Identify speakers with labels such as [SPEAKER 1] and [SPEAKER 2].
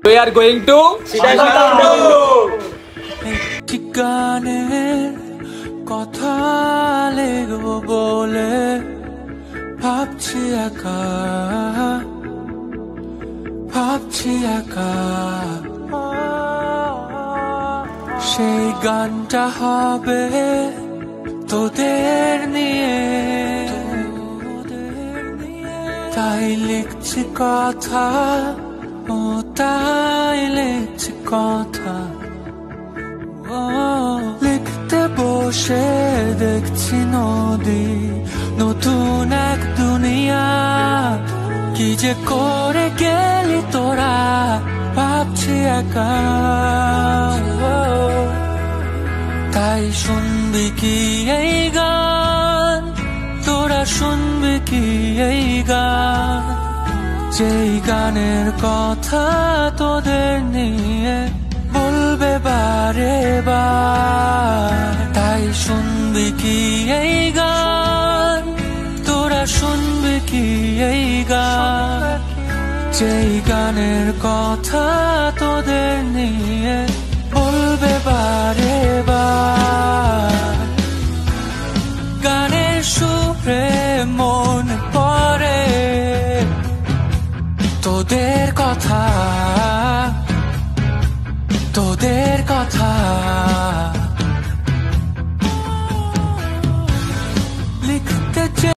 [SPEAKER 1] We are going to
[SPEAKER 2] গানের কথা লিখবো বলে ভাবছি একা সেই গানটা হবে তোদের নিয়ে তাই লিখছি কথা ও তাই লিখছি কথা লিখতে বসে দেখছি নদী নতুন এক দুনিয়া কি যে করে গেলি তোরা ভাবছি একা তাই শুনবি কি এই গান তোরা শুনবি কি এই গান যেই গানের কথা তোদের নিয়ে বলবে বারে বার তাই শুনবি কি এই গান তোরা শুনবি কি এই গান যেই গানের কথা তোদের নিয়ে বলবে বারে বার গানের সুরে মন পড়ে তোদের কথা